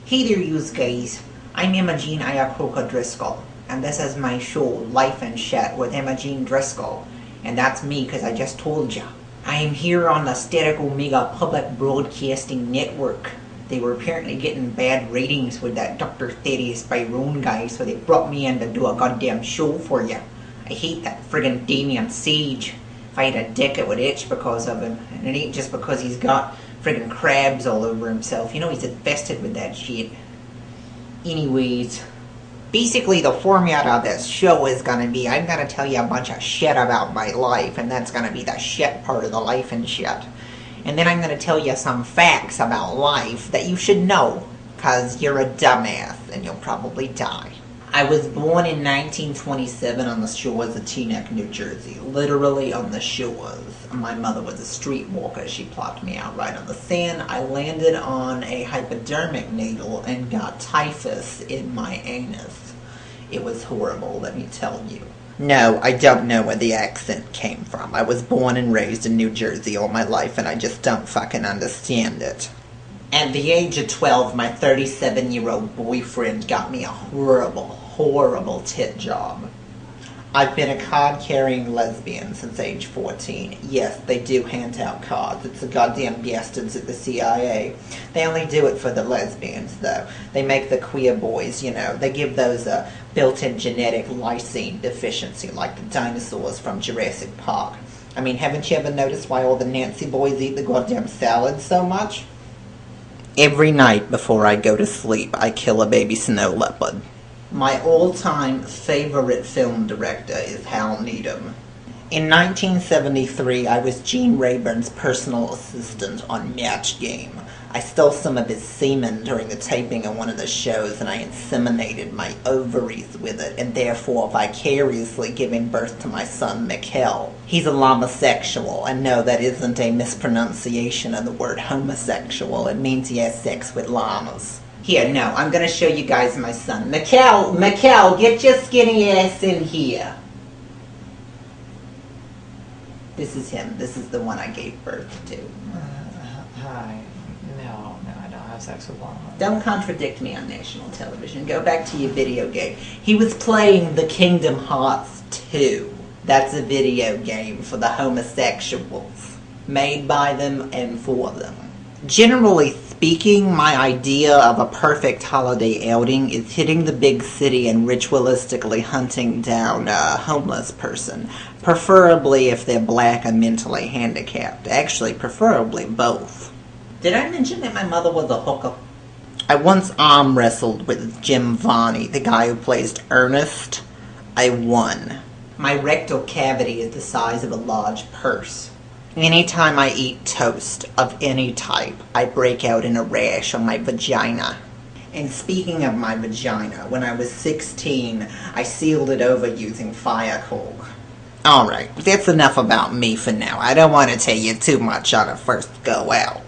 Hey there, you guys. I'm Imogene Driscoll, and this is my show, Life and Shit with Imogene Driscoll, and that's me because I just told ya. I am here on the Static Omega Public Broadcasting Network. They were apparently getting bad ratings with that Dr. Thaddeus Byron guy, so they brought me in to do a goddamn show for ya. I hate that friggin' Damien Sage. If I had a dick, it would itch because of him, and it ain't just because he's got friggin' crabs all over himself. You know he's infested with that shit. Anyways, basically the format of this show is gonna be, I'm gonna tell you a bunch of shit about my life, and that's gonna be the shit part of the life and shit. And then I'm gonna tell you some facts about life that you should know, cause you're a dumbass and you'll probably die. I was born in 1927 on the shores of Teaneck, New Jersey. Literally on the shores. My mother was a streetwalker. She plopped me out right on the sand. I landed on a hypodermic needle and got typhus in my anus. It was horrible, let me tell you. No, I don't know where the accent came from. I was born and raised in New Jersey all my life and I just don't fucking understand it. At the age of 12, my 37-year-old boyfriend got me a horrible tit job. I've been a card-carrying lesbian since age 14. Yes, they do hand out cards. It's the goddamn bastards at the CIA. They only do it for the lesbians, though. They make the queer boys, you know, they give those a built-in genetic lysine deficiency like the dinosaurs from Jurassic Park. I mean, haven't you ever noticed why all the Nancy boys eat the goddamn salad so much? Every night before I go to sleep, I kill a baby snow leopard. My all-time favorite film director is Hal Needham. In 1973, I was Gene Rayburn's personal assistant on Match Game. I stole some of his semen during the taping of one of the shows, and I inseminated my ovaries with it, and therefore vicariously giving birth to my son, Mikkel. He's a llamasexual, and no, that isn't a mispronunciation of the word homosexual. It means he has sex with llamas. Here, no, I'm gonna show you guys my son. Mikkel, get your skinny ass in here. This is him. This is the one I gave birth to. Hi. No, I don't have sex with llamas. Don't contradict me on national television. Go back to your video game. He was playing the Kingdom Hearts 2. That's a video game for the homosexuals. Made by them and for them. Generally speaking, my idea of a perfect holiday outing is hitting the big city and ritualistically hunting down a homeless person. Preferably if they're black and mentally handicapped. Actually, preferably both. Did I mention that my mother was a hooker? I once arm wrestled with Jim Varney, the guy who plays Ernest. I won. My rectal cavity is the size of a large purse. Anytime I eat toast of any type, I break out in a rash on my vagina. And speaking of my vagina, when I was 16, I sealed it over using fire coal. Alright, that's enough about me for now. I don't want to tell you too much on a first go out.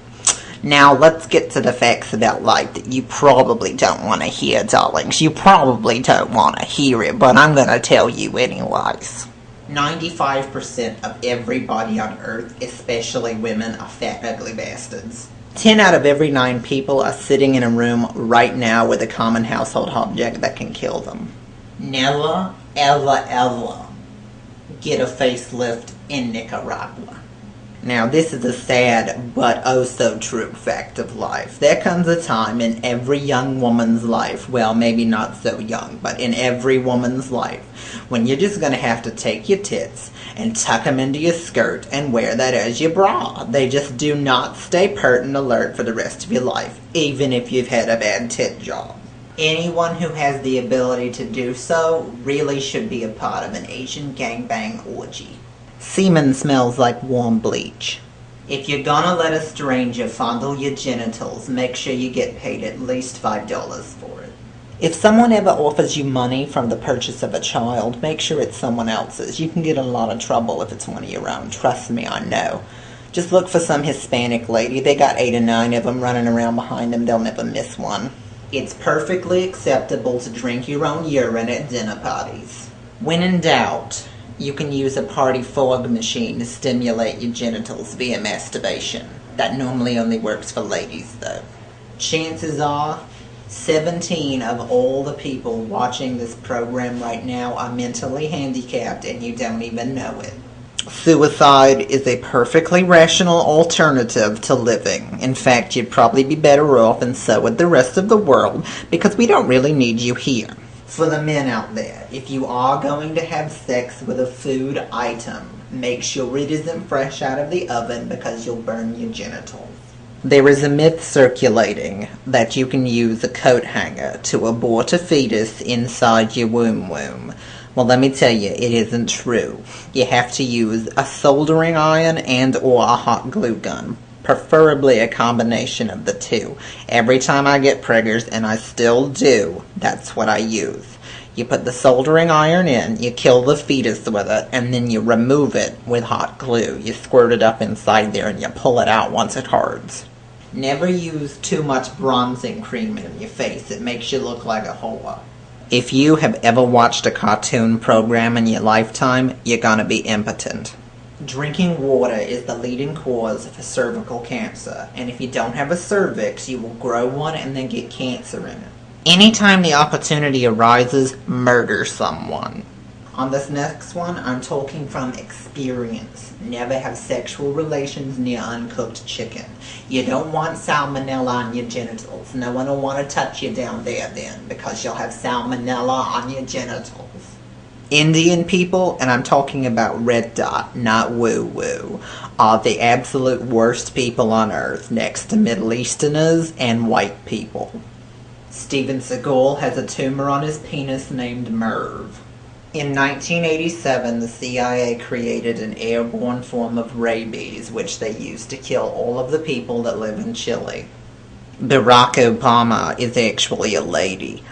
Now let's get to the facts about life that you probably don't want to hear, darlings. You probably don't want to hear it, but I'm going to tell you anyways. 95% of everybody on Earth, especially women, are fat, ugly bastards. 10 out of every 9 people are sitting in a room right now with a common household object that can kill them. Never, ever get a facelift in Nicaragua. Now, this is a sad but oh so true fact of life. There comes a time in every young woman's life, well, maybe not so young, but in every woman's life, when you're just going to have to take your tits and tuck them into your skirt and wear that as your bra. They just do not stay pert and alert for the rest of your life, even if you've had a bad tit job. Anyone who has the ability to do so really should be a part of an Asian gangbang orgy. Semen smells like warm bleach. If you're gonna let a stranger fondle your genitals, make sure you get paid at least $5 for it. If someone ever offers you money from the purchase of a child, make sure it's someone else's. You can get in a lot of trouble if it's one of your own. Trust me, I know. Just look for some Hispanic lady. They got 8 or 9 of them running around behind them. They'll never miss one. It's perfectly acceptable to drink your own urine at dinner parties. When in doubt, you can use a party fog machine to stimulate your genitals via masturbation. That normally only works for ladies, though. Chances are, 17 of all the people watching this program right now are mentally handicapped and you don't even know it. Suicide is a perfectly rational alternative to living. In fact, you'd probably be better off, and so would the rest of the world, because we don't really need you here. For the men out there, if you are going to have sex with a food item, make sure it isn't fresh out of the oven because you'll burn your genitals. There is a myth circulating that you can use a coat hanger to abort a fetus inside your womb. Well, let me tell you, it isn't true. You have to use a soldering iron and or a hot glue gun. Preferably a combination of the two. Every time I get preggers, and I still do, that's what I use. You put the soldering iron in, you kill the fetus with it, and then you remove it with hot glue. You squirt it up inside there and you pull it out once it hards. Never use too much bronzing cream in your face. It makes you look like a whore. If you have ever watched a cartoon program in your lifetime, you're gonna be impotent. Drinking water is the leading cause for cervical cancer, and if you don't have a cervix, you will grow one and then get cancer in it. Anytime the opportunity arises, murder someone. On this next one, I'm talking from experience. Never have sexual relations near uncooked chicken. You don't want salmonella on your genitals. No one will want to touch you down there then, because you'll have salmonella on your genitals. Indian people, and I'm talking about red dot, not woo-woo, are the absolute worst people on earth, next to Middle Easterners and white people. Steven Seagal has a tumor on his penis named Merv. In 1987, the CIA created an airborne form of rabies, which they used to kill all of the people that live in Chile. Barack Obama is actually a lady.